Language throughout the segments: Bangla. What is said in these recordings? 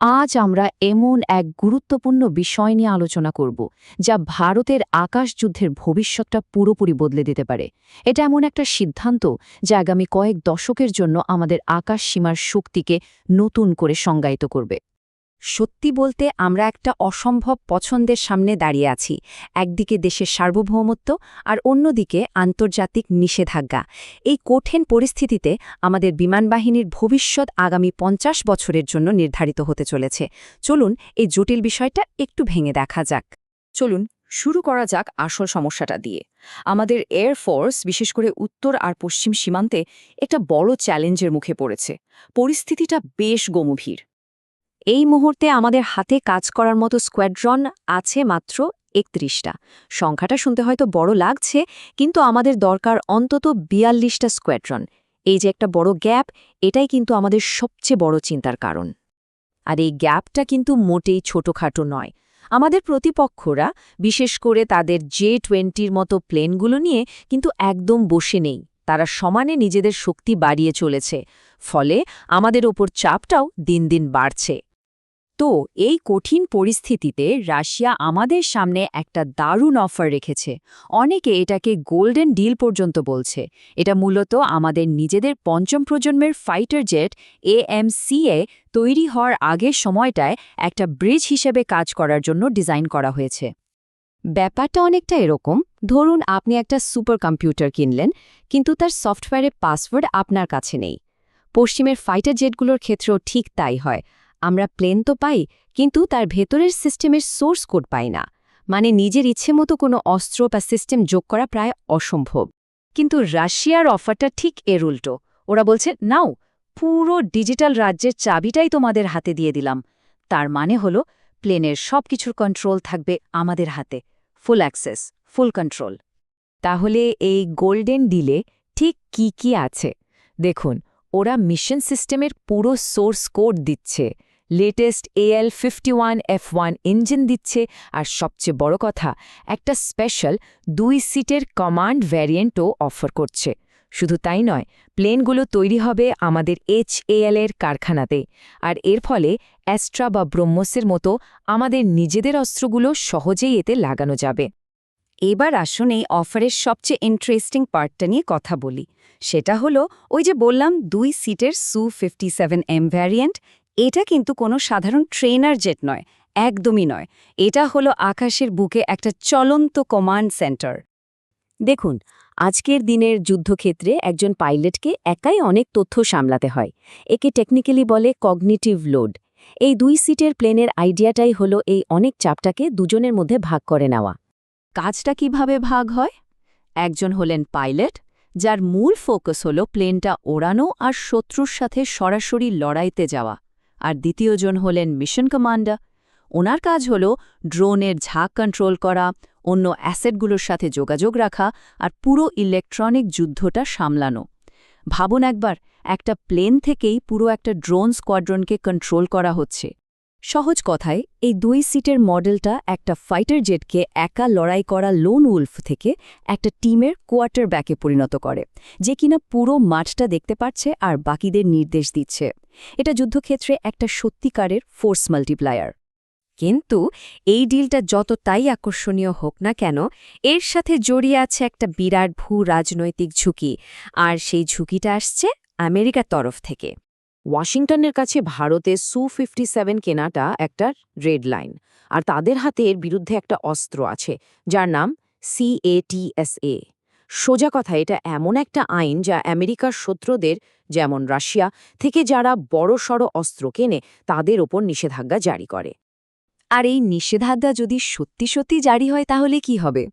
আজ আমরা এমন এক গুরুত্বপূর্ণ বিষয় নিয়ে আলোচনা করব যা ভারতের আকাশ যুদ্ধের ভবিষ্যৎটা পুরোপুরি বদলে দিতে পারে। এটা এমন একটা সিদ্ধান্ত যা আগামী কয়েক দশকের জন্য আমাদের আকাশ সীমার শক্তিকে নতুন করে সংজ্ঞায়িত করবে। সত্যি বলতে আমরা একটা অসম্ভব পছন্দের সামনে দাঁড়িয়ে আছি। একদিকে দেশের সার্বভৌমত্ব আর অন্যদিকে আন্তর্জাতিক নিষেধাজ্ঞা। এই কঠিন পরিস্থিতিতে আমাদের বিমানবাহিনীর ভবিষ্যৎ আগামী ৫০ বছরের জন্য নির্ধারিত হতে চলেছে। চলুন এই জটিল বিষয়টা একটু ভেঙে দেখা যাক। চলুন শুরু করা যাক আসল সমস্যাটা দিয়ে। আমাদের এয়ারফোর্স বিশেষ করে উত্তর আর পশ্চিম সীমান্তে একটা বড় চ্যালেঞ্জের মুখে পড়েছে। পরিস্থিতিটা বেশ গম্ভীর। এই মুহূর্তে আমাদের হাতে কাজ করার মতো স্কোয়াড্রন আছে মাত্র ৩১টা। সংখ্যাটা শুনতে হয়তো বড় লাগছে, কিন্তু আমাদের দরকার অন্তত ৪২টা স্কোয়াড্রন। এই যে একটা বড় গ্যাপ, এটাই কিন্তু আমাদের সবচেয়ে বড় চিন্তার কারণ। আর এই গ্যাপটা কিন্তু মোটেই ছোটখাটো নয়। আমাদের প্রতিপক্ষরা, বিশেষ করে তাদের J-20 মতো প্লেনগুলো নিয়ে কিন্তু একদম বসে নেই। তারা সমানে নিজেদের শক্তি বাড়িয়ে চলেছে, ফলে আমাদের ওপর চাপটাও দিন দিন বাড়ছে। তো এই কঠিন পরিস্থিতিতে রাশিয়া আমাদের সামনে একটা দারুণ অফার রেখেছে। অনেকে এটাকে গোল্ডেন ডিল পর্যন্ত বলছে। এটা মূলত আমাদের নিজেদের পঞ্চম প্রজন্মের ফাইটার জেট AMCA তৈরি হওয়ার আগের সময়টায় একটা ব্রিজ হিসেবে কাজ করার জন্য ডিজাইন করা হয়েছে। ব্যাপারটা অনেকটা এরকম, ধরুন আপনি একটা সুপার কম্পিউটার কিনলেন, কিন্তু তার সফটওয়্যারের পাসওয়ার্ড আপনার কাছে নেই। পশ্চিমের ফাইটার জেটগুলোর ক্ষেত্রেও ঠিক তাই হয়। আমরা প্লেন তো পাই, কিন্তু তার ভেতরের সিস্টেমের সোর্স কোড পাই না। মানে নিজের ইচ্ছে মতো কোনো অস্ত্র বা সিস্টেম যোগ করা প্রায় অসম্ভব। কিন্তু রাশিয়ার অফারটা ঠিক এর উল্টো। ওরা বলছে, নাও, পুরো ডিজিটাল রাজ্যের চাবিটাই তোমাদের হাতে দিয়ে দিলাম। তার মানে হলো প্লেনের সবকিছুর কন্ট্রোল থাকবে আমাদের হাতে। ফুল অ্যাক্সেস, ফুল কন্ট্রোল। তাহলে এই গোল্ডেন ডিলে ঠিক কি আছে? দেখুন, ওরা মিশন সিস্টেমের পুরো সোর্স কোড দিচ্ছে, লেটেস্ট AL-51F1 ইঞ্জিন দিচ্ছে, আর সবচেয়ে বড় কথা, একটা স্পেশাল ২ সিটের কমান্ড ভ্যারিয়েন্টও অফার করছে। শুধু তাই নয়, প্লেনগুলো তৈরি হবে আমাদের HAL এর কারখানাতে, আর এর ফলে অ্যাস্ট্রা বা ব্রহ্মসের মতো আমাদের নিজেদের অস্ত্রগুলো সহজেই এতে লাগানো যাবে। এবার আসুন এই অফারের সবচেয়ে ইন্টারেস্টিং পার্টটা নিয়ে কথা বলি। সেটা হলো ওই যে বললাম ২ সিটের Su-57M ভ্যারিয়েন্ট। এটা কিন্তু কোনো সাধারণ ট্রেনার জেট নয়, একদমই নয়। এটা হলো আকাশের বুকে একটা চলন্ত কমান্ড সেন্টার। দেখুন, আজকের দিনের যুদ্ধক্ষেত্রে একজন পাইলটকে একাই অনেক তথ্য সামলাতে হয়। একে টেকনিক্যালি বলে কগনিটিভ লোড। এই ২ সিটের প্লেনের আইডিয়াটাই হলো এই অনেক চাপটাকে দুজনের মধ্যে ভাগ করে নেওয়া। কাজটা কিভাবে ভাগ হয়? একজন হলেন পাইলট, যার মূল ফোকাস হল প্লেনটা ওড়ানো আর শত্রুর সাথে সরাসরি লড়াইতে যাওয়া। আর দ্বিতীয়জন হলেন মিশন কমান্ডার। ওনার কাজ হল ড্রোনের ঝাঁক কন্ট্রোল করা, অন্য অ্যাসেটগুলোর সাথে যোগাযোগ রাখা আর পুরো ইলেকট্রনিক যুদ্ধটা সামলানো। ভাবুন একবার, একটা প্লেন থেকেই পুরো একটা ড্রোন স্কোয়াড্রনকে কন্ট্রোল করা হচ্ছে। সহজ কথায়, এই ২ সিটের মডেলটা একটা ফাইটার জেটকে একা লড়াই করা লোন উলফ থেকে একটা টিমের কোয়ার্টার ব্যাকে পরিণত করে, যে কিনা পুরো মাঠটা দেখতে পাচ্ছে আর বাকিদের নির্দেশ দিচ্ছে। এটা যুদ্ধক্ষেত্রে একটা সত্যিকারের ফোর্স মাল্টিপ্লায়ার। কিন্তু এই ডিলটা যতটাই আকর্ষণীয় হোক না কেন, এর সাথে জড়িয়ে আছে একটা বিরাট রাজনৈতিক ঝুঁকি, আর সেই ঝুঁকিটা আসছে আমেরিকার তরফ থেকে। ওয়াশিংটনের কাছে ভারতে Su-57 কেনাটা একটা রেড লাইন, আর তাদের হাতে এর বিরুদ্ধে একটা অস্ত্র আছে যার নাম CATSA। সোজা কথা, এটা এমন একটা আইন যা আমেরিকার শত্রুদের, যেমন রাশিয়া, থেকে যারা বড়সড় অস্ত্র কেনে তাদের ওপর নিষেধাজ্ঞা জারি করে। আর এই নিষেধাজ্ঞা যদি সত্যি সত্যি জারি হয় তাহলে কি হবে?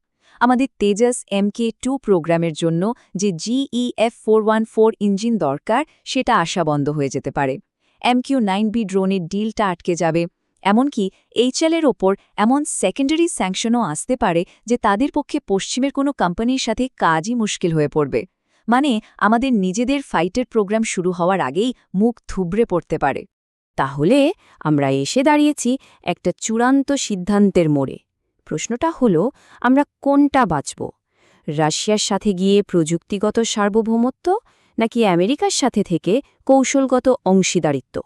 আমাদের তেজাস MK2 প্রোগ্রামের জন্য যে GEF-414 ইঞ্জিন দরকার, সেটা আসা বন্ধ হয়ে যেতে পারে। MQ-9B ড্রোনের ডিলটা আটকে যাবে। এমনকি HAL এর ওপর এমন সেকেন্ডারি স্যাংশনও আসতে পারে যে তাদের পক্ষে পশ্চিমের কোনো কোম্পানির সাথে কাজই মুশকিল হয়ে পড়বে। মানে আমাদের নিজেদের ফাইটের প্রোগ্রাম শুরু হওয়ার আগেই মুখ থুবড়ে পড়তে পারে। তাহলে আমরা এসে দাঁড়িয়েছি একটা চূড়ান্ত সিদ্ধান্তের মোড়ে। প্রশ্নটা হলো, আমরা কোনটা বাঁচব? রাশিয়ার সাথে গিয়ে প্রযুক্তিগত সার্বভৌমত্ব, নাকি আমেরিকার সাথে থেকে কৌশলগত অংশীদারিত্ব?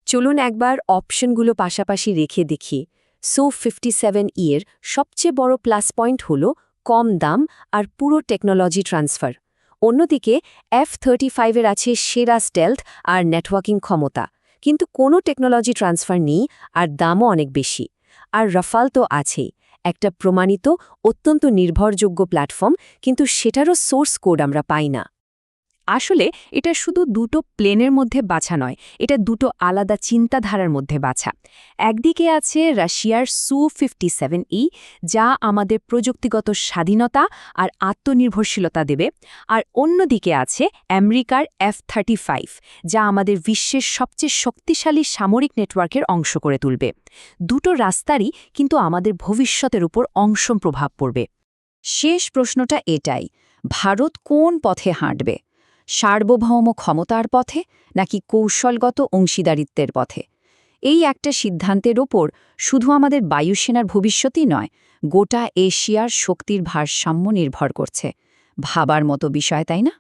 চলুন একবার অপশনগুলো পাশাপাশি রেখে দেখি। সু-57E এর সবচেয়ে বড় প্লাস পয়েন্ট হল কম দাম আর পুরো টেকনোলজি ট্রান্সফার। অন্যদিকে F-35 এর আছে সেরা স্টেলথ আর নেটওয়ার্কিং ক্ষমতা, কিন্তু কোনো টেকনোলজি ট্রান্সফার নেই আর দামও অনেক বেশি। আর রাফাল তো আছেই, একটা প্রমাণিত অত্যন্ত নির্ভরযোগ্য প্ল্যাটফর্ম, কিন্তু সেটারও সোর্স কোড আমরা পাই না। আসলে এটা শুধু দুটো প্লেনের মধ্যে বাছা নয়, এটা দুটো আলাদা চিন্তাধারার মধ্যে বাছা। একদিকে আছে রাশিয়ার সু-57E, যা আমাদের প্রযুক্তিগত স্বাধীনতা আর আত্মনির্ভরশীলতা দেবে, আর অন্যদিকে আছে আমেরিকার F-35, যা আমাদের বিশ্বের সবচেয়ে শক্তিশালী সামরিক নেটওয়ার্কের অংশ করে তুলবে। দুটো রাস্তারই কিন্তু আমাদের ভবিষ্যতের উপর অংশম প্রভাব পড়বে। শেষ প্রশ্নটা এটাই, ভারত কোন পথে হাঁটবে? সার্বভৌম ক্ষমতার পথে নাকি কৌশলগত অংশীদারিত্বের পথে? এই একটা সিদ্ধান্তের ওপর শুধু আমাদের বায়ুসেনার ভবিষ্যতই নয়, গোটা এশিয়ার শক্তির ভারসাম্য নির্ভর করছে। ভাবার মতো বিষয়, তাই না?